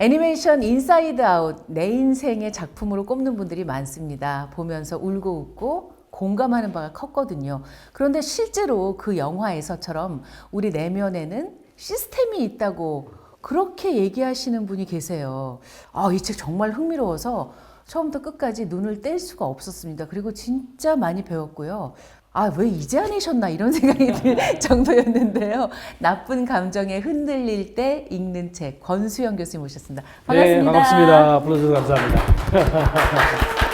애니메이션 인사이드 아웃 내 인생의 작품으로 꼽는 분들이 많습니다. 보면서 울고 웃고 공감하는 바가 컸거든요. 그런데 실제로 그 영화에서처럼 우리 내면에는 시스템이 있다고 그렇게 얘기하시는 분이 계세요. 이 책 정말 흥미로워서 처음부터 끝까지 눈을 뗄 수가 없었습니다. 그리고 진짜 많이 배웠고요. 왜 이제 안 하셨나 이런 생각이 들 정도였는데요. 나쁜 감정에 흔들릴 때 읽는 책 권수영 교수님 모셨습니다. 반갑습니다. 네, 반갑습니다. 불러주셔서 감사합니다.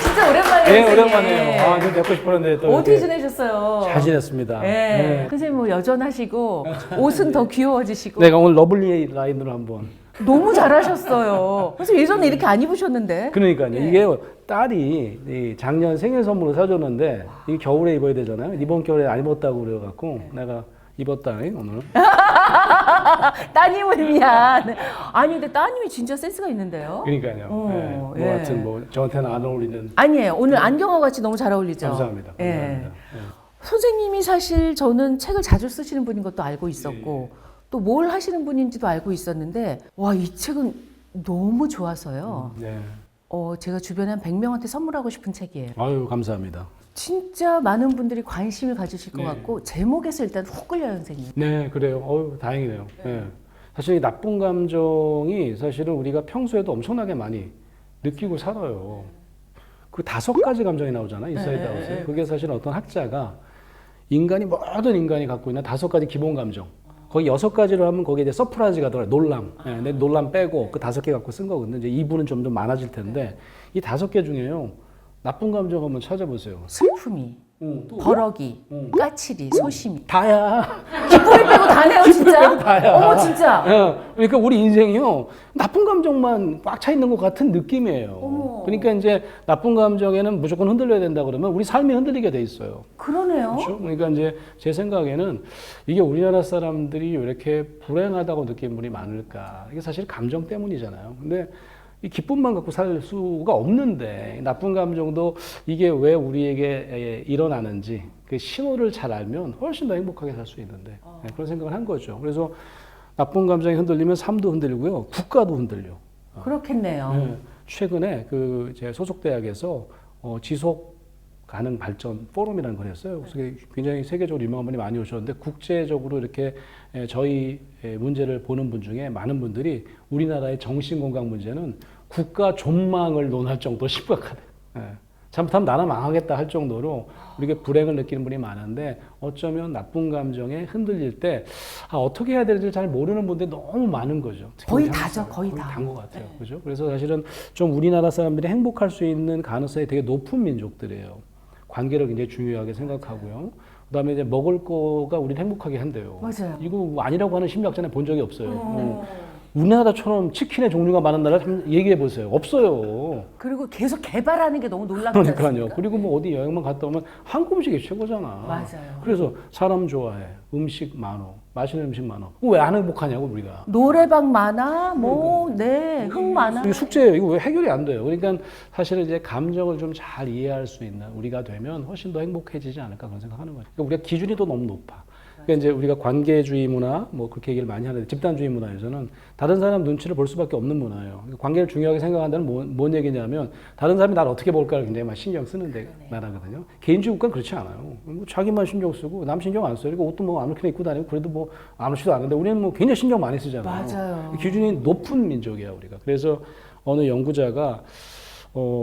진짜 오랜만이에요. 네, 오랜만이에요. 좀 뵙고 싶었는데 또 어떻게 지내셨어요? 잘 지냈습니다. 네. 선생님 뭐 여전하시고 옷은 더 귀여워지시고. 내가 오늘 러블리 라인으로 한번. 너무 잘하셨어요. 그래서 예전에 이렇게 안 입으셨는데. 그러니까요. 네. 이게 딸이 작년 생일 선물로 사줬는데 이게 겨울에 입어야 되잖아요. 이번 겨울에 안 입었다고 그래갖고 내가 입었다 오늘. 따님을 위한. 아니 근데 따님이 진짜 센스가 있는데요. 그러니까요. 뭐 하여튼 뭐 저한테는 안 어울리는. 아니에요. 오늘 안경하고 같이 너무 잘 어울리죠. 감사합니다. 감사합니다. 선생님이 사실 저는 책을 자주 쓰시는 분인 것도 알고 있었고 또 뭘 하시는 분인지도 알고 있었는데 이 책은 너무 좋아서요. 제가 주변에 한 100명한테 선물하고 싶은 책이에요. 아유, 감사합니다. 진짜 많은 분들이 관심을 가지실 것 같고 제목에서 일단 훅 끌려요, 선생님. 네, 그래요. 다행이네요. 네. 사실 이 나쁜 감정이 사실은 우리가 평소에도 엄청나게 많이 느끼고 살아요. 그 5가지 감정이 나오잖아요, 인사이드 아웃에. 그게 사실 어떤 학자가 모든 인간이 갖고 있는 5가지 기본 감정. 거기 6가지로 하면 거기에 이제 서프라이즈가 들어요. 놀람. 네, 놀람 빼고 그 5개 갖고 쓴 거거든요. 이제 2부는 좀 더 많아질 텐데 이 5개 중에요. 나쁜 감정 한번 찾아보세요. 슬픔이, 버럭이, 까칠이, 소심이. 다야. 기쁨이 빼고 다네요, 진짜. 다야. 어머, 진짜. 그러니까 우리 인생이요. 나쁜 감정만 꽉 차 있는 것 같은 느낌이에요. 어머. 그러니까 이제 나쁜 감정에는 무조건 흔들려야 된다 그러면 우리 삶이 흔들리게 돼 있어요. 그러네요. 그렇죠? 그러니까 이제 제 생각에는 이게 우리나라 사람들이 왜 이렇게 불행하다고 느끼는 분이 많을까? 이게 사실 감정 때문이잖아요. 근데 이 기쁨만 갖고 살 수가 없는데 나쁜 감정도 이게 왜 우리에게 일어나는지 그 신호를 잘 알면 훨씬 더 행복하게 살 수 있는데 그런 생각을 한 거죠. 그래서 나쁜 감정이 흔들리면 삶도 흔들리고요, 국가도 흔들려. 그렇겠네요. 최근에 제 소속 대학에서 지속 가능 발전 포럼이라는 걸 했어요. 그래서 굉장히 세계적으로 유명한 분이 많이 오셨는데 국제적으로 이렇게 저희 문제를 보는 분 중에 많은 분들이 우리나라의 정신건강 문제는 국가 존망을 논할 정도로 심각하다. 잘못하면 나라 망하겠다 할 정도로 우리가 불행을 느끼는 분이 많은데 어쩌면 나쁜 감정에 흔들릴 때 어떻게 해야 될지 잘 모르는 분들이 너무 많은 거죠. 거의 다죠, 거의 다. 다인 것 같아요. 그죠? 그래서 사실은 좀 우리나라 사람들이 행복할 수 있는 가능성이 되게 높은 민족들이에요. 관계를 굉장히 중요하게 생각하고요. 그다음에 이제 먹을 거가 우리를 행복하게 한대요. 맞아요. 이거 아니라고 하는 심리학자는 본 적이 없어요. 우리나라처럼 치킨의 종류가 많은 나라 얘기해 보세요. 없어요. 그리고 계속 개발하는 게 너무 놀랍지 않습니까? 그러니까요. 그리고 뭐 어디 여행만 갔다 오면 한국 음식이 최고잖아. 맞아요. 그래서 사람 좋아해. 음식 많어. 맛있는 음식 많어. 왜 안 행복하냐고 우리가. 노래방 많아, 흥 많아. 이게 숙제예요. 이거 왜 해결이 안 돼요? 그러니까 사실은 이제 감정을 좀 잘 이해할 수 있는 우리가 되면 훨씬 더 행복해지지 않을까 그런 생각하는 거죠. 그러니까 우리가 기준이 또 너무 높아. 그러니까 이제 우리가 관계주의 문화, 뭐 그렇게 얘기를 많이 하는데 집단주의 문화에서는 다른 사람 눈치를 볼 수밖에 없는 문화예요. 그러니까 관계를 중요하게 생각한다는 뭔 얘기냐면 다른 사람이 나를 어떻게 볼까를 굉장히 많이 신경 쓰는 나라거든요. 개인주의 국가는 그렇지 않아요. 뭐 자기만 신경 쓰고 남 신경 안 써요. 그리고 옷도 뭐 아무렇게나 입고 다니고 그래도 뭐 아무렇지도 않은데 우리는 뭐 굉장히 신경 많이 쓰잖아요. 맞아요. 기준이 높은 민족이야 우리가. 그래서 어느 연구자가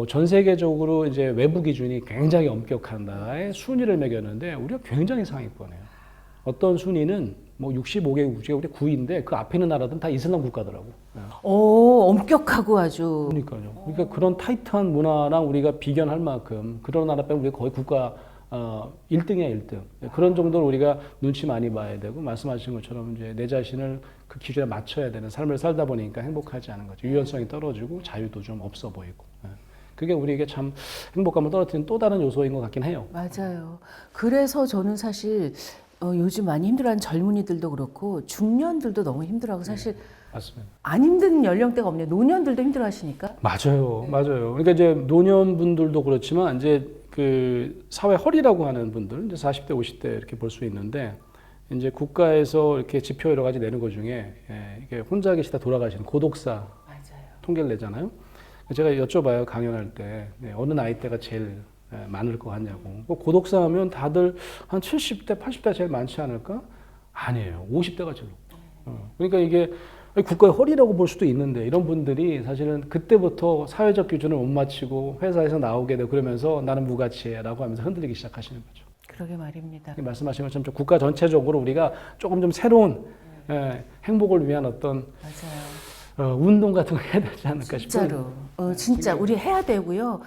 전 세계적으로 이제 외부 기준이 굉장히 엄격한 나라의 순위를 매겼는데 우리가 굉장히 상위권이에요. 어떤 순위는 뭐 65개국 중에 우리 9위인데 그 앞에 있는 나라들은 다 이슬람 국가더라고. 엄격하고 아주. 그러니까요. 그러니까 그런 타이트한 문화랑 우리가 비견할 만큼 그런 나라 빼면 우리가 거의 국가 1등이야 1등. 그런 정도로 우리가 눈치 많이 봐야 되고 말씀하신 것처럼 이제 내 자신을 그 기준에 맞춰야 되는 삶을 살다 보니까 행복하지 않은 거죠. 유연성이 떨어지고 자유도 좀 없어 보이고. 그게 우리에게 참 행복감을 떨어뜨리는 또 다른 요소인 것 같긴 해요. 맞아요. 그래서 저는 사실 요즘 많이 힘들어하는 젊은이들도 그렇고 중년들도 너무 힘들어하고 사실 맞습니다. 안 힘든 연령대가 없네요. 노년들도 힘들어하시니까. 맞아요. 그러니까 이제 노년분들도 그렇지만 이제 그 사회 허리라고 하는 분들 이제 40대, 50대 이렇게 볼 수 있는데 이제 국가에서 이렇게 지표 여러 가지 내는 것 중에 이게 혼자 계시다 돌아가시는 고독사 통계를 내잖아요. 제가 여쭤봐요, 강연할 때. 네, 어느 나이대가 제일 많을 것 같냐고. 고독사 하면 다들 한 70대, 80대 제일 많지 않을까? 아니에요. 50대가 제일 높고. 그러니까 이게 국가의 허리라고 볼 수도 있는데 이런 분들이 사실은 그때부터 사회적 기준을 못 맞추고 회사에서 나오게 되고 그러면서 나는 무가치해라고 하면서 흔들리기 시작하시는 거죠. 그러게 말입니다. 말씀하신 것처럼 좀 국가 전체적으로 우리가 조금 좀 새로운 행복을 위한 어떤 맞아요. 운동 같은 거 해야 되지 않을까 싶어요. 진짜로. 진짜 우리 해야 되고요.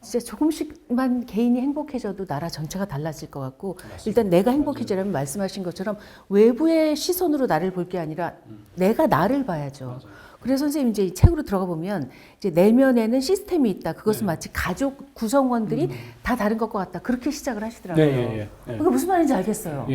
진짜 조금씩만 개인이 행복해져도 나라 전체가 달라질 것 같고 일단 내가 행복해지려면 말씀하신 것처럼 외부의 시선으로 나를 볼 게 아니라 내가 나를 봐야죠. 그래서 선생님 이제 이 책으로 들어가 보면 이제 내면에는 시스템이 있다. 그것은 마치 가족 구성원들이 다 다른 것과 같다. 그렇게 시작을 하시더라고요. 그게 무슨 말인지 알겠어요.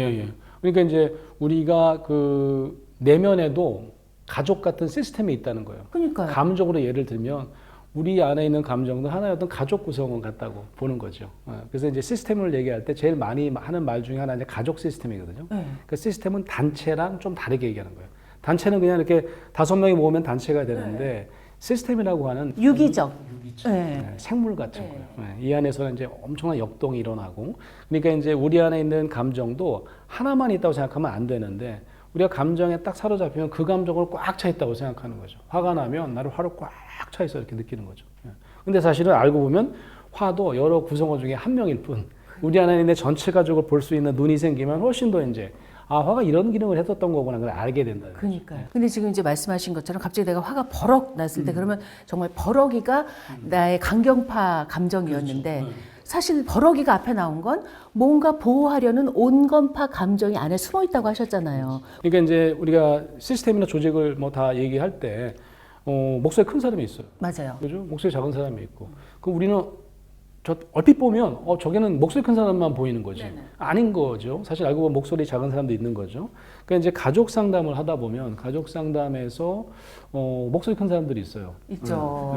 그러니까 이제 우리가 그 내면에도 가족 같은 시스템이 있다는 거예요. 그러니까요. 감정으로 예를 들면 우리 안에 있는 감정도 하나의 어떤 가족 구성원 같다고 보는 거죠. 그래서 이제 시스템을 얘기할 때 제일 많이 하는 말 중에 하나는 가족 시스템이거든요. 그 시스템은 단체랑 좀 다르게 얘기하는 거예요. 단체는 그냥 이렇게 5명이 모으면 단체가 되는데 시스템이라고 하는 유기적. 생물 같은 거예요. 이 안에서는 이제 엄청난 역동이 일어나고 그러니까 이제 우리 안에 있는 감정도 하나만 있다고 생각하면 안 되는데 우리가 감정에 딱 사로잡히면 그 감정을 꽉 차 있다고 생각하는 거죠. 화가 나면 나를 화를 꽉 차 있어 이렇게 느끼는 거죠. 근데 사실은 알고 보면 화도 여러 구성원 중에 한 명일 뿐 우리 안에 있는 전체 가족을 볼 수 있는 눈이 생기면 훨씬 더 이제 화가 이런 기능을 했었던 거구나 그걸 알게 된다. 그러니까요. 근데 지금 이제 말씀하신 것처럼 갑자기 내가 화가 버럭 났을 때 그러면 정말 버럭이가 나의 강경파 감정이었는데 사실 버럭이가 앞에 나온 건 뭔가 보호하려는 온건파 감정이 안에 숨어 있다고 하셨잖아요. 그러니까 이제 우리가 시스템이나 조직을 뭐 다 얘기할 때 목소리 큰 사람이 있어요. 맞아요. 그죠? 목소리 작은 사람이 있고. 그럼 우리는 얼핏 보면 저게는 목소리 큰 사람만 보이는 거지. 아닌 거죠. 사실 알고 보면 목소리 작은 사람도 있는 거죠. 그러니까 이제 가족 상담을 하다 보면 가족 상담에서 목소리 큰 사람들이 있어요. 있죠.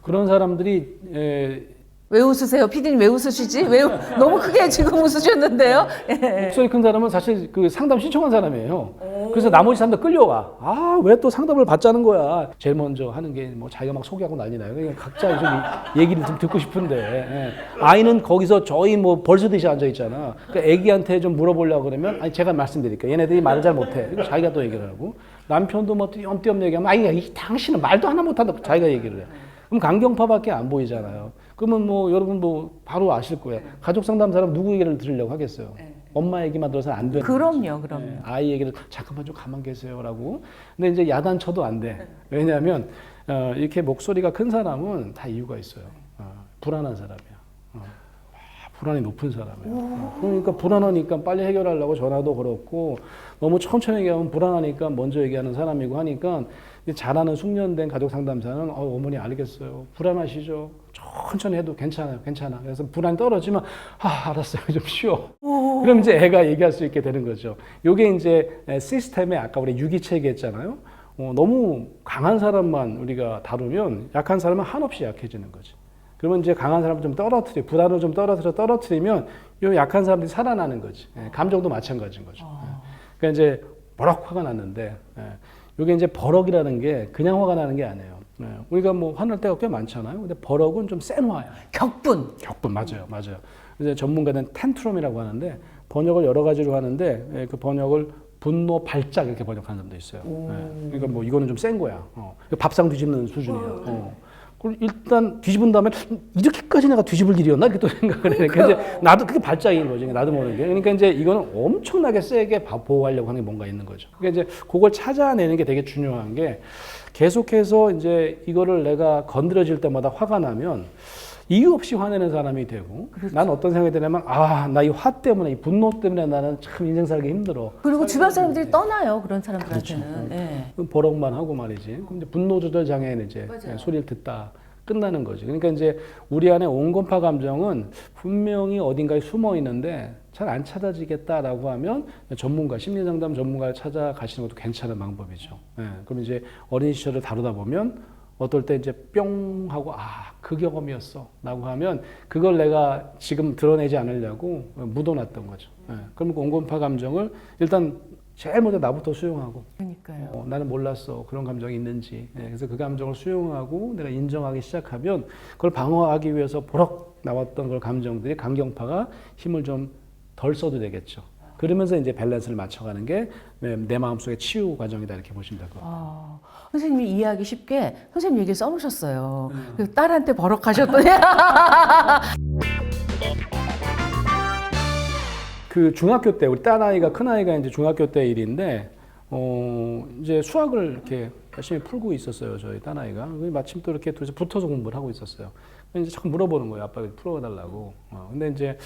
그런 사람들이 왜 웃으세요? 피디님 왜 웃으시지? 너무 크게 지금 웃으셨는데요? 목소리 큰 사람은 사실 그 상담 신청한 사람이에요. 그래서 나머지 사람들 끌려와. 왜 또 상담을 받자는 거야. 제일 먼저 하는 게 뭐 자기가 막 소개하고 난리 나요. 그러니까 각자 좀 얘기를 좀 듣고 싶은데 아이는 거기서 저희 뭐 벌쓰듯이 앉아 있잖아. 그러니까 애기한테 좀 물어보려고 그러면 아니 제가 말씀드릴게요. 얘네들이 말을 잘 못해. 그리고 자기가 또 얘기를 하고 남편도 뭐 띄엄띄엄 얘기하면 당신은 말도 하나 못한다고 자기가 얘기를 해. 그럼 강경파밖에 안 보이잖아요. 그러면 뭐 여러분 뭐 바로 아실 거예요. 가족 상담 사람 누구 얘기를 들으려고 하겠어요. 엄마 얘기만 들어서는 안 되는 그럼요. 아이 얘기를 잠깐만 좀 가만 계세요라고. 근데 이제 야단쳐도 안 돼. 왜냐하면 이렇게 목소리가 큰 사람은 다 이유가 있어요. 불안한 사람이야. 불안이 높은 사람이에요. 그러니까 불안하니까 빨리 해결하려고 전화도 걸었고 너무 천천히 얘기하면 불안하니까 먼저 얘기하는 사람이고 하니까 잘하는 숙련된 가족 상담사는 어머니 알겠어요. 불안하시죠? 천천히 해도 괜찮아요. 괜찮아. 그래서 불안이 떨어지면 알았어요. 좀 쉬어. 그럼 이제 애가 얘기할 수 있게 되는 거죠. 요게 이제 시스템에 아까 우리 유기체 얘기했잖아요. 너무 강한 사람만 우리가 다루면 약한 사람은 한없이 약해지는 거지. 그러면 이제 강한 사람을 좀 불안을 좀 떨어뜨리면 요 약한 사람들이 살아나는 거지. 감정도 마찬가지인 거죠. 그러니까 이제 버럭 화가 났는데 이게 이제 버럭이라는 게 그냥 화가 나는 게 아니에요. 우리가 뭐 화날 때가 꽤 많잖아요. 근데 버럭은 좀 센 화야. 격분 맞아요. 이제 전문가는 텐트럼이라고 하는데 번역을 여러 가지로 하는데 그 번역을 분노 발작 이렇게 번역하는 사람도 있어요. 그러니까 뭐 이거는 좀 센 거야. 밥상 뒤집는 수준이에요. 그럼 일단 뒤집은 다음에 이렇게까지 내가 뒤집을 일이었나 이렇게 또 생각을 해. 그러니까 이제 나도 그게 발작인 거죠. 나도 모르게. 그러니까 이제 이거는 엄청나게 세게 보호하려고 하는 게 뭔가 있는 거죠. 그러니까 이제 그걸 찾아내는 게 되게 중요한 게 계속해서 이제 이거를 내가 건드려질 때마다 화가 나면 이유 없이 화내는 사람이 되고 난 어떤 생각이 드냐면 나 이 화 때문에 이 분노 때문에 나는 참 인생 살기 힘들어. 그리고 주변 사람들이 떠나요. 그런 사람들한테는. 버럭만 하고 말이지. 근데 분노 조절 장애는 이제 소리를 듣다 끝나는 거지. 그러니까 이제 우리 안에 온건파 감정은 분명히 어딘가에 숨어 있는데 잘 안 찾아지겠다라고 하면 전문가, 심리상담 전문가를 찾아가시는 것도 괜찮은 방법이죠. 그럼 이제 어린 시절을 다루다 보면 어떨 때 이제 뿅 하고 그 경험이었어 라고 하면 그걸 내가 지금 드러내지 않으려고 묻어놨던 거죠. 그러면 온건파 감정을 일단 제일 먼저 나부터 수용하고 그러니까요. 나는 몰랐어 그런 감정이 있는지. 그래서 그 감정을 수용하고 내가 인정하기 시작하면 그걸 방어하기 위해서 보럭 나왔던 그 감정들이 감경파가 힘을 좀 덜 써도 되겠죠. 그러면서 이제 밸런스를 맞춰가는 게 내 마음속의 치유 과정이다 이렇게 보시면 될 것 같아요. 선생님이 이해하기 쉽게 선생님 얘기 써놓으셨어요. 그 딸한테 버럭하셨더니 그 중학교 때 우리 딸아이가 큰아이가 이제 중학교 때 일인데 이제 수학을 이렇게 열심히 풀고 있었어요. 저희 딸아이가. 마침 또 이렇게 둘이서 붙어서 공부를 하고 있었어요. 이제 자꾸 물어보는 거예요. 아빠가 풀어달라고. 근데 이제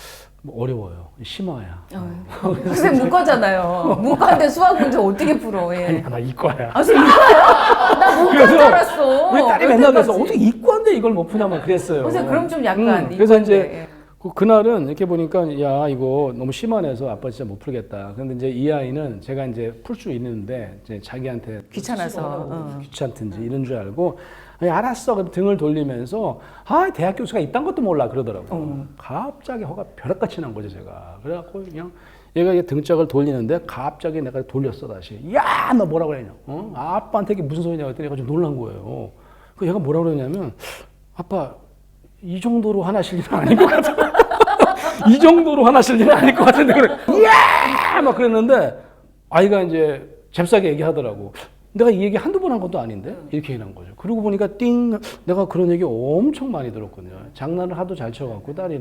뭐 어려워요. 심화야. 선생님 문과잖아요. 문과인데 수학 문제 어떻게 풀어? 예. 아니, 나 이과야. 선생님 이과야? 나 문과인 줄 알았어. 우리 딸이 맨날 그래서 어떻게 이과인데 이걸 못 푸냐면 그랬어요. 선생님 그럼 좀 약간 그래서 이과인데, 이제 예. 그날은 이렇게 보니까 야 이거 너무 심한해서 아빠 진짜 못 풀겠다. 그런데 이제 이 아이는 제가 이제 풀 수 있는데 이제 자기한테 귀찮아서 귀찮든지 이런 줄 알고 아니, 알았어. 그럼 등을 돌리면서 대학 교수가 이딴 것도 몰라 그러더라고. 갑자기 허가 벼락같이 난 거죠 제가. 그래갖고 그냥 얘가 이게 등짝을 돌리는데 갑자기 내가 돌렸어 다시. 야 너 뭐라 그랬냐? 아빠한테 이게 무슨 소리냐 했더니 얘가 좀 놀란 거예요. 그 얘가 뭐라 그러냐면 아빠 이 정도로 화나실 일은 아닌 것 같아. 이 정도로 화나실 일은 아닐 것 같은데 그래. 이야! 막 그랬는데 아이가 이제 잽싸게 얘기하더라고. 내가 이 얘기 한두 번 한 것도 아닌데 이렇게 얘기한 거죠. 그러고 보니까 띵 내가 그런 얘기 엄청 많이 들었거든요. 장난을 하도 잘 쳐갖고 딸이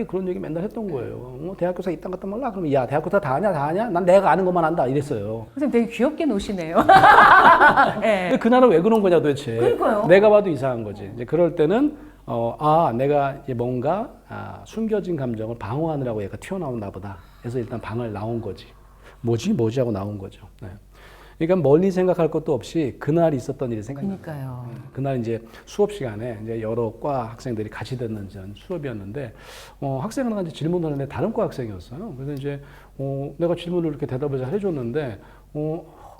그런 얘기 맨날 했던 거예요. 대학교사 이딴 것도 몰라? 그러면 야 대학교사 다 아냐? 난 내가 아는 것만 안다 이랬어요. 선생님 되게 귀엽게 노시네요. 네. 근데 그날은 왜 그런 거냐 도대체. 그러니까요. 내가 봐도 이상한 거지. 이제 그럴 때는 내가 이제 뭔가 숨겨진 감정을 방어하느라고 얘가 튀어나왔나 보다. 그래서 일단 방을 나온 거지. 뭐지 하고 나온 거죠. 네. 그러니까 멀리 생각할 것도 없이 그날 있었던 일이 생각나요. 그러니까요. 그날 이제 수업 시간에 이제 여러 과 학생들이 같이 듣는 수업이었는데 학생 하나가 이제 질문을 하는데 다른 과 학생이었어요. 그래서 이제 내가 질문을 이렇게 대답을 잘 해줬는데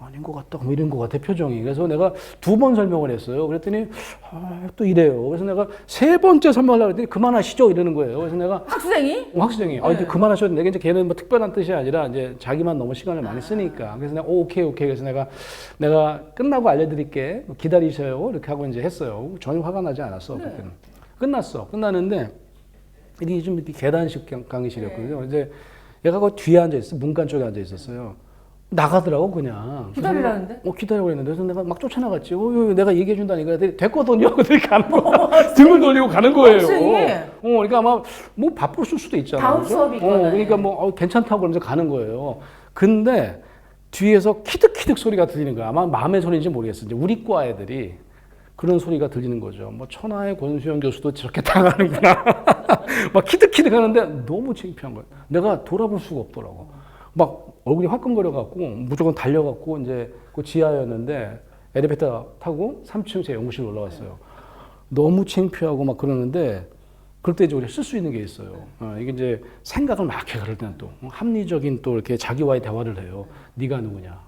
아닌 것 같다, 뭐 이런 것 같아 표정이. 그래서 내가 2번 설명을 했어요. 그랬더니 또 이래요. 그래서 내가 3번째 설명하려고 했더니 그만하시죠 이러는 거예요. 그래서 내가 학생이? 학생이 이제 그만하셔도 내가 이제 걔는 뭐 특별한 뜻이 아니라 이제 자기만 너무 시간을 많이 쓰니까. 그래서 내가 오케이. 그래서 내가 끝나고 알려드릴게. 기다리셔요. 이렇게 하고 이제 했어요. 전혀 화가 나지 않았어. 네. 그때는. 끝났어. 끝나는데 이게 좀 이렇게 계단식 강의실이었거든요. 네. 이제 얘가 그 뒤에 앉아 있어. 문간 쪽에 앉아 있었어요. 나가더라고 그냥. 기다리라는데? 기다리고 있는데 그래서 내가 막 쫓아나갔지. 내가 얘기해 준다니까. 됐거든요. 그랬더니 가는 거야. 등을 돌리고 가는 거예요. 학생이? 그러니까 아마 뭐 바쁠 수도 있잖아. 다음 수업이거나. 그러니까 뭐 괜찮다고 그러면서 가는 거예요. 근데 뒤에서 키득키득 소리가 들리는 거야. 아마 마음의 소리인지 모르겠어. 이제 우리 과 애들이 그런 소리가 들리는 거죠. 뭐 천하의 권수영 교수도 저렇게 당하는구나. 막 키득키득 하는데 너무 창피한 거야. 내가 돌아볼 수가 없더라고. 막 얼굴이 화끈거려갖고 무조건 달려갖고 이제 그 지하였는데 엘리베이터 타고 3층 제 연구실 올라왔어요. 너무 창피하고 막 그러는데 그럴 때 이제 우리가 쓸 수 있는 게 있어요. 이게 이제 생각을 막 해. 그럴 때는 또 합리적인 또 이렇게 자기와의 대화를 해요. 네가 누구냐?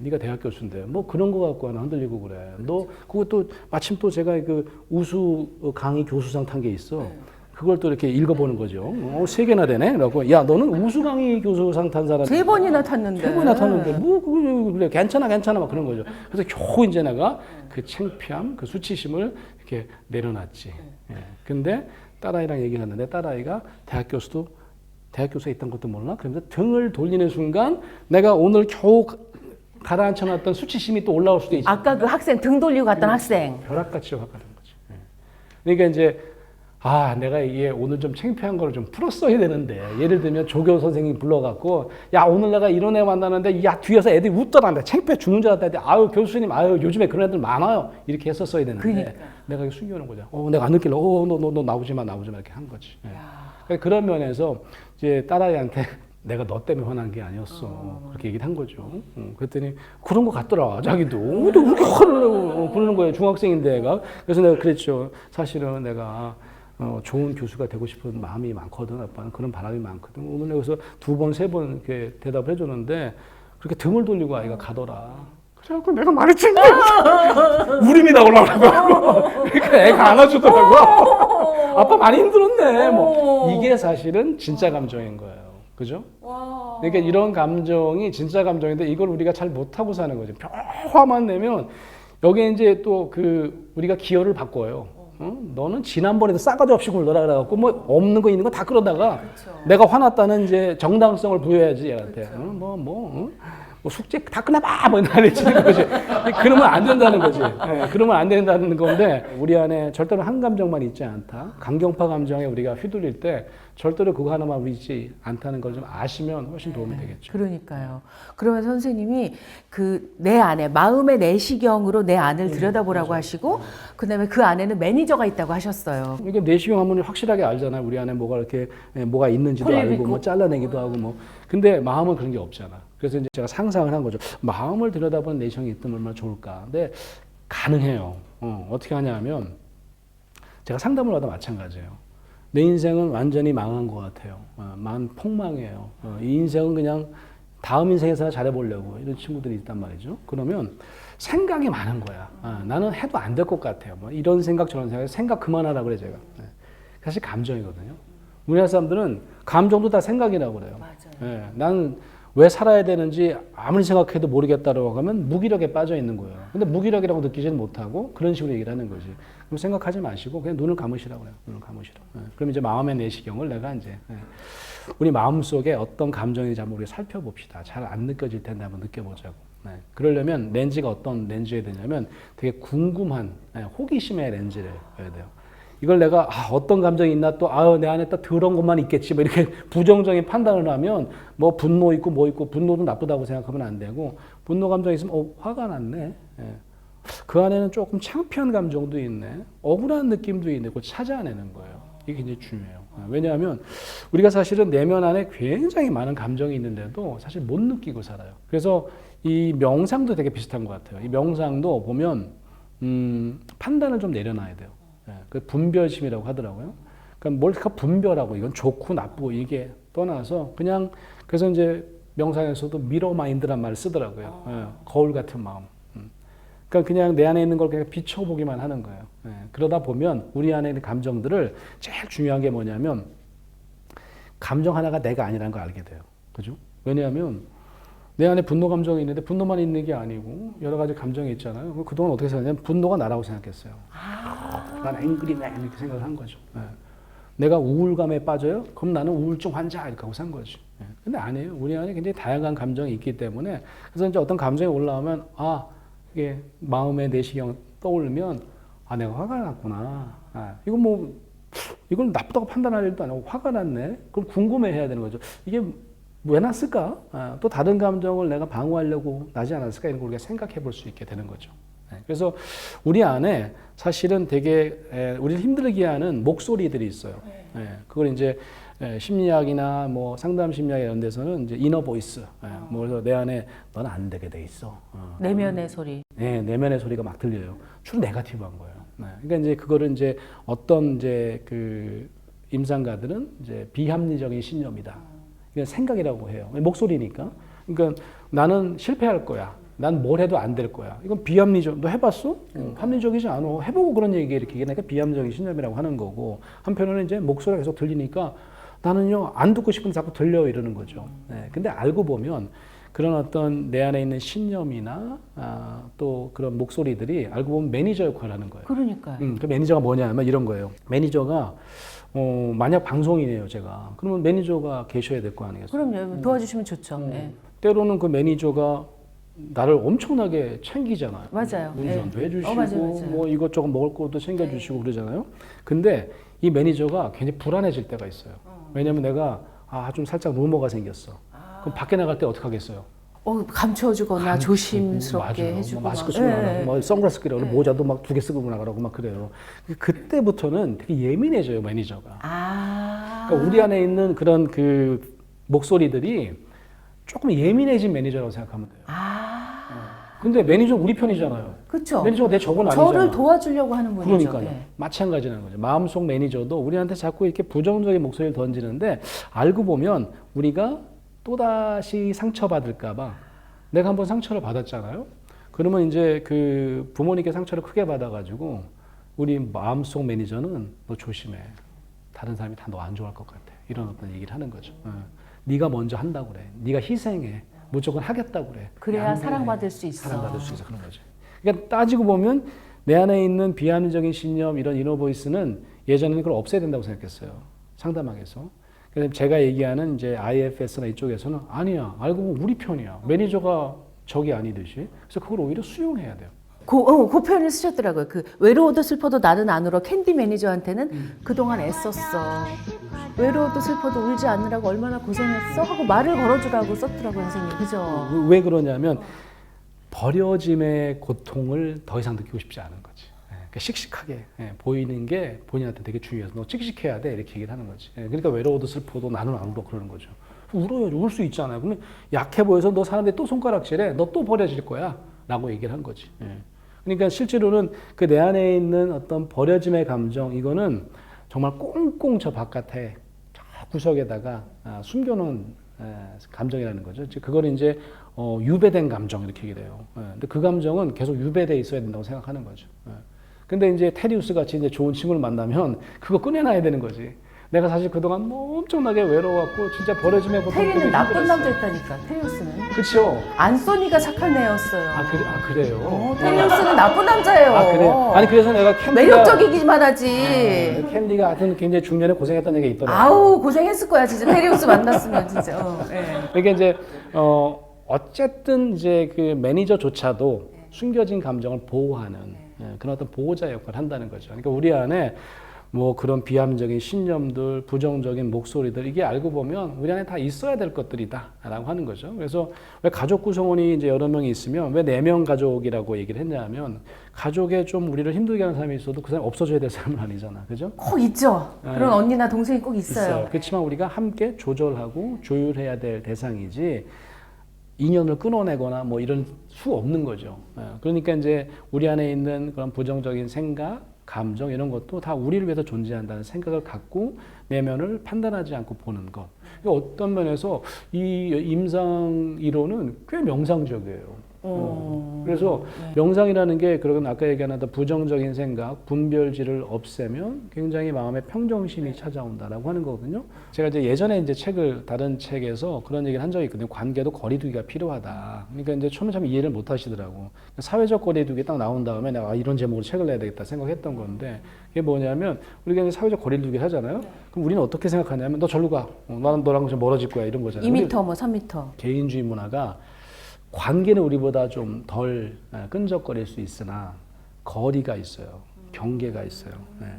네가 대학 교수인데 뭐 그런 거 갖고 하나 흔들리고 그래. 너 그것도 마침 또 제가 그 우수 강의 교수상 탄 게 있어. 그걸 또 이렇게 읽어보는 거죠. 3개나 되네. 그래갖고 야 너는 우수 강의 교수상 탄 사람 3번이나 탔는데. 3번이나 탔는데 뭐 그래 괜찮아 막 그런 거죠. 그래서 겨우 이제 내가 그 창피함, 그 수치심을 이렇게 내려놨지. 근데 딸아이랑 얘기를 했는데 딸아이가 대학 교수에 있던 것도 몰라? 그러면서 등을 돌리는 순간 내가 오늘 겨우 가라앉혀놨던 수치심이 또 올라올 수도 있죠. 아까 그 학생 등 돌리고 갔던 학생. 벼락같이 확 가는 거지. 그러니까 이제 내가 이게 오늘 좀 창피한 거를 좀 풀었어야 되는데 예를 들면 조교 선생님 불러갖고 야 오늘 내가 이런 애 만나는데 야 뒤에서 애들이 웃더란다 창피해 죽는 줄 알았다 아유 교수님 요즘에 그런 애들 많아요 이렇게 했었어야 되는데 그러니까. 내가 이거 숨겨놓은 거죠. 내가 안 느낄래. 너 나오지 마 이렇게 한 거지. 그러니까 그런 면에서 이제 딸아이한테 내가 너 때문에 화난 게 아니었어. 그렇게 얘기를 한 거죠. 그랬더니 그런 거 같더라. 자기도. 왜 이렇게 화를 내고 그러는 거예요. 중학생인데 애가. 그래서 내가 그랬죠. 사실은 내가 좋은 교수가 되고 싶은 마음이 많거든. 아빠는 그런 바람이 많거든. 오늘 내가 2번, 3번 이렇게 대답을 해줬는데 그렇게 등을 돌리고 아이가 가더라. 그래갖고 내가 말했지. 울음이 나오려고. 그러니까 애가 안아주더라고. 아빠 많이 힘들었네. 뭐 이게 사실은 진짜 감정인 거예요. 그죠? 와. 그러니까 이런 감정이 진짜 감정인데 이걸 우리가 잘 못하고 사는 거죠. 화만 내면 여기에 이제 또 그 우리가 기여를 바꿔요. 너는 지난번에도 싸가지 없이 굴러라 그래갖고 뭐 없는 거 있는 거 다 끌어다가 그렇죠. 내가 화났다는 이제 정당성을 부여해야지 얘한테. 그렇죠. 뭐 숙제 다 끝나봐 뭐 난리치는 거지. 그러면 안 된다는 거지. 네, 그러면 안 된다는 건데 우리 안에 절대로 한 감정만 있지 않다. 강경파 감정에 우리가 휘둘릴 때 절대로 그거 하나만 있지 않다는 걸 좀 아시면 훨씬 도움이 되겠죠. 그러니까요. 그러면 선생님이 그 내 안에 마음의 내시경으로 내 안을 들여다보라고 하시고 그다음에 그 안에는 매니저가 있다고 하셨어요. 이게 내시경 하면 확실하게 알잖아요. 우리 안에 뭐가 이렇게 뭐가 있는지도 폴립 알고 있고. 뭐 잘라내기도 하고 뭐. 근데 마음은 그런 게 없잖아. 그래서 이제 제가 상상을 한 거죠. 마음을 들여다보는 내시경이 있다면 얼마나 좋을까. 근데 가능해요. 어떻게 하냐면 제가 상담을 하다 마찬가지예요. 내 인생은 완전히 망한 것 같아요. 폭망이에요. 이 인생은 그냥 다음 인생에서 잘해보려고 이런 친구들이 있단 말이죠. 그러면 생각이 많은 거야. 나는 해도 안 될 것 같아요. 뭐 이런 생각 저런 생각 그만하라 그래 제가. 사실 감정이거든요. 우리나라 사람들은 감정도 다 생각이라고 그래요. 맞아요. 나는 왜 살아야 되는지 아무리 생각해도 모르겠다라고 하면 무기력에 빠져 있는 거예요. 근데 무기력이라고 느끼지는 못하고 그런 식으로 얘기를 하는 거지. 그럼 생각하지 마시고 그냥 눈을 감으시라고 그래요. 눈을 감으시라. 그럼 이제 마음의 내시경을 내가 이제 우리 마음 속에 어떤 감정인지 한번 우리가 살펴봅시다. 잘 안 느껴질 텐데 한번 느껴보자고. 그러려면 렌즈가 어떤 렌즈여야 되냐면 되게 궁금한 호기심의 렌즈를 해야 돼요. 이걸 내가 어떤 감정이 있나 또 내 안에 딱 더러운 것만 있겠지 뭐 이렇게 부정적인 판단을 하면 뭐 분노 있고 뭐 있고 분노도 나쁘다고 생각하면 안 되고 분노 감정이 있으면 화가 났네. 그 안에는 조금 창피한 감정도 있네. 억울한 느낌도 있네. 그걸 찾아내는 거예요. 이게 굉장히 중요해요. 왜냐하면 우리가 사실은 내면 안에 굉장히 많은 감정이 있는데도 사실 못 느끼고 살아요. 그래서 이 명상도 되게 비슷한 것 같아요. 이 명상도 보면 판단을 좀 내려놔야 돼요. 그 분별심이라고 하더라고요. 그러니까 뭘 분별하고 이건 좋고 나쁘고 이게 떠나서 그냥 그래서 이제 명상에서도 미러 마인드란 말을 쓰더라고요. 거울 같은 마음. 그러니까 그냥 내 안에 있는 걸 그냥 비춰보기만 하는 거예요. 그러다 보면 우리 안에 있는 감정들을 제일 중요한 게 뭐냐면 감정 하나가 내가 아니라는 걸 알게 돼요. 그죠? 왜냐하면 내 안에 분노 감정이 있는데 분노만 있는 게 아니고 여러 가지 감정이 있잖아요. 그동안 어떻게 생각했냐면 분노가 나라고 생각했어요. 난 앵그리맨 이렇게 생각을 한 거죠. 내가 우울감에 빠져요? 그럼 나는 우울증 환자 이렇게 하고 산 거지. 근데 아니에요. 우리 안에 굉장히 다양한 감정이 있기 때문에 그래서 이제 어떤 감정이 올라오면 이게 마음의 내시경 떠올리면 내가 화가 났구나. 이건 나쁘다고 판단할 일도 아니고 화가 났네. 그럼 궁금해해야 되는 거죠. 이게 왜 났을까? 또 다른 감정을 내가 방어하려고 나지 않았을까? 이런 걸 우리가 생각해 볼 수 있게 되는 거죠. 그래서 우리 안에 사실은 되게 우리를 힘들게 하는 목소리들이 있어요. 그걸 이제 심리학이나 뭐 상담 심리학 이런 데서는 이제 이너 보이스. 그래서 내 안에 너는 안 되게 돼 있어. 내면의 소리. 내면의 소리가 막 들려요. 주로 네거티브한 거예요. 그러니까 이제 그거를 이제 어떤 이제 그 임상가들은 이제 비합리적인 신념이다. 이건 생각이라고 해요. 목소리니까. 그러니까 나는 실패할 거야. 난 뭘 해도 안 될 거야. 이건 비합리적. 너 해봤어? 합리적이지 않아. 해보고 그런 얘기 이렇게 얘기하니까 비합리적인 신념이라고 하는 거고 한편으로는 이제 목소리가 계속 들리니까 나는요 안 듣고 싶은데 자꾸 들려 이러는 거죠. 근데 알고 보면 그런 어떤 내 안에 있는 신념이나 또 그런 목소리들이 알고 보면 매니저 역할을 하는 거예요. 그러니까요. 그 매니저가 뭐냐면 이런 거예요. 매니저가 만약 방송이네요, 제가. 그러면 매니저가 계셔야 될 거 아니겠어요? 그럼요. 도와주시면 좋죠. 때로는 그 매니저가 나를 엄청나게 챙기잖아요. 맞아요. 운전도 해주시고 맞아요. 뭐 이것저것 먹을 것도 챙겨주시고 그러잖아요. 근데 이 매니저가 굉장히 불안해질 때가 있어요. 왜냐면 내가 좀 살짝 루머가 생겼어. 그럼 밖에 나갈 때 어떻게 하겠어요? 감춰주거나 조심스럽게 맞아요. 해주고 뭐 마스크 쓰고 나가고 뭐 선글라스 끼라고 모자도 막 2개 쓰고 나가라고 막 그래요. 그때부터는 되게 예민해져요 매니저가. 그러니까 우리 안에 있는 그런 그 목소리들이 조금 예민해진 매니저라고 생각하면 돼요. 근데 매니저 우리 편이잖아요. 그렇죠. 매니저가 내 적은 아니잖아. 저를 도와주려고 하는 분이죠. 그러니까요. 마찬가지라는 거죠. 마음속 매니저도 우리한테 자꾸 이렇게 부정적인 목소리를 던지는데 알고 보면 우리가 또다시 상처받을까봐 내가 한번 상처를 받았잖아요. 그러면 이제 그 부모님께 상처를 크게 받아가지고 우리 마음속 매니저는 너 조심해. 다른 사람이 다 너 안 좋아할 것 같아. 이런 어떤 얘기를 하는 거죠. 네가 먼저 한다고 그래. 네가 희생해. 무조건 하겠다고 그래. 그래야 양보해. 사랑받을 수 있어. 사랑받을 수 있어. 그런 거지. 그러니까 따지고 보면 내 안에 있는 비합리적인 신념 이런 이너보이스는 예전에는 그걸 없애야 된다고 생각했어요. 상담학에서. 그래서 제가 얘기하는 이제 IFS나 이쪽에서는 아니야. 알고 보면 우리 편이야. 매니저가 적이 아니듯이. 그래서 그걸 오히려 수용해야 돼요. 그 표현을 쓰셨더라고요. 그 외로워도 슬퍼도 나는 안 울어. 캔디 매니저한테는 그동안 애썼어. 외로워도 슬퍼도 울지 않으라고 얼마나 고생했어? 하고 말을 걸어주라고 썼더라고요, 선생님. 그죠? 왜 그러냐면 버려짐의 고통을 더 이상 느끼고 싶지 않은 거지. 그러니까 씩씩하게 보이는 게 본인한테 되게 중요해서 너 씩씩해야 돼 이렇게 얘기를 하는 거지. 그러니까 외로워도 슬퍼도 나는 안 울어 그러는 거죠. 울어야지. 울 수 있잖아요. 그러면 약해 보여서 너 사람들이 또 손가락질해. 너 또 버려질 거야. 라고 얘기를 한 거지. 그러니까 실제로는 그 내 안에 있는 어떤 버려짐의 감정 이거는 정말 꽁꽁 저 바깥에 저 구석에다가 숨겨놓은 감정이라는 거죠. 그걸 이제 유배된 감정 이렇게 얘기를 해요. 근데 그 감정은 계속 유배돼 있어야 된다고 생각하는 거죠. 근데 이제 테리우스 같이 이제 좋은 친구를 만나면 그거 꺼내놔야 되는 거지. 내가 사실 그동안 뭐 엄청나게 외로웠고 진짜 버려짐의 고통 때문에 테리는 나쁜 힘들었어. 남자였다니까. 테리우스는. 그렇죠. 안소니가 착한 애였어요. 그래요. 테리우스는 나쁜 남자예요. 그래요. 아니 그래서 내가 캔디가 매력적이기만 하지. 캔디가 하여튼 굉장히 중년에 고생했다는 얘기가 있더라고요. 아우 고생했을 거야 진짜 테리우스 만났으면 진짜. 그러니까 이제 어쨌든 이제 그 매니저조차도 숨겨진 감정을 보호하는 그런 어떤 보호자 역할을 한다는 거죠. 그러니까 우리 안에 뭐 그런 비합리적인 신념들, 부정적인 목소리들 이게 알고 보면 우리 안에 다 있어야 될 것들이다라고 하는 거죠. 그래서 왜 가족 구성원이 이제 여러 명이 있으면 왜 4명 가족이라고 얘기를 했냐면 가족에 좀 우리를 힘들게 하는 사람이 있어도 그 사람이 없어져야 될 사람은 아니잖아, 그죠? 꼭 있죠. 그런 언니나 동생이 꼭 있어요. 그렇지만 우리가 함께 조절하고 조율해야 될 대상이지. 인연을 끊어내거나 뭐 이런 수 없는 거죠. 그러니까 이제 우리 안에 있는 그런 부정적인 생각, 감정 이런 것도 다 우리를 위해서 존재한다는 생각을 갖고 내면을 판단하지 않고 보는 것. 어떤 면에서 이 임상 이론은 꽤 명상적이에요. 그래서 명상이라는 게 그런 아까 얘기한 부정적인 생각, 분별지를 없애면 굉장히 마음의 평정심이 찾아온다라고 하는 거거든요. 제가 이제 예전에 이제 다른 책에서 그런 얘기를 한 적이 있거든요. 관계도 거리두기가 필요하다. 그러니까 이제 처음에 참 이해를 못 하시더라고. 사회적 거리두기 딱 나온 다음에 내가 이런 제목으로 책을 내야 되겠다 생각했던 건데 그게 뭐냐면 우리가 이제 사회적 거리두기 하잖아요. 그럼 우리는 어떻게 생각하냐면 너 절로 가. 나는 너랑 좀 멀어질 거야 이런 거잖아요. 2m 뭐 3m. 개인주의 문화가 관계는 우리보다 좀 덜 끈적거릴 수 있으나 거리가 있어요. 경계가 있어요.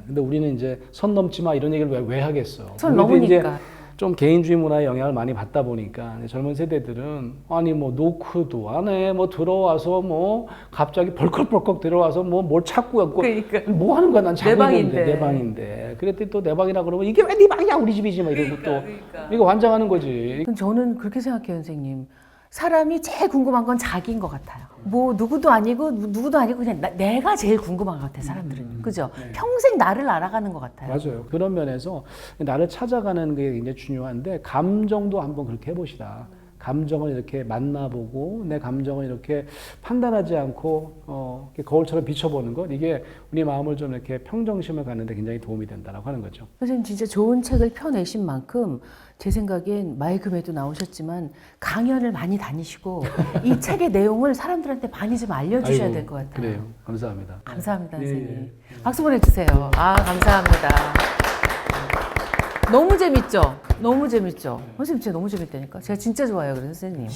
근데 우리는 이제 선 넘지 마 이런 얘기를 왜 하겠어. 선 넘으니까. 좀 개인주의 문화의 영향을 많이 받다 보니까 젊은 세대들은 아니 뭐 노크도 안 해. 뭐 들어와서 뭐 갑자기 벌컥벌컥 들어와서 뭐 뭘 찾고 갖고 그러니까. 뭐 하는 거야 난 자고 있는데 내 내 방인데. 그랬더니 또 내 방이라 그러면 이게 왜 네 방이야 우리 집이지 막 이러고 또 이거 환장하는 거지. 저는 그렇게 생각해요, 선생님. 사람이 제일 궁금한 건 자기인 것 같아요. 뭐 누구도 아니고 그냥 내가 제일 궁금한 것 같아요, 사람들은. 그죠? 평생 나를 알아가는 것 같아요. 맞아요. 그런 면에서 나를 찾아가는 게 굉장히 중요한데 감정도 한번 그렇게 해보시다. 감정을 이렇게 만나보고 내 감정을 이렇게 판단하지 않고 이렇게 거울처럼 비춰보는 것 이게 우리 마음을 좀 이렇게 평정심을 갖는 데 굉장히 도움이 된다라고 하는 거죠. 선생님 진짜 좋은 책을 펴내신 만큼 제 생각엔 마이금에도 나오셨지만 강연을 많이 다니시고 이 책의 내용을 사람들한테 많이 좀 알려주셔야 될 것 같아요. 그래요. 감사합니다. 감사합니다, 예, 선생님. 박수 보내주세요. 감사합니다. 너무 재밌죠? 너무 재밌죠? 선생님 진짜 너무 재밌다니까. 제가 진짜 좋아요, 그래서 선생님.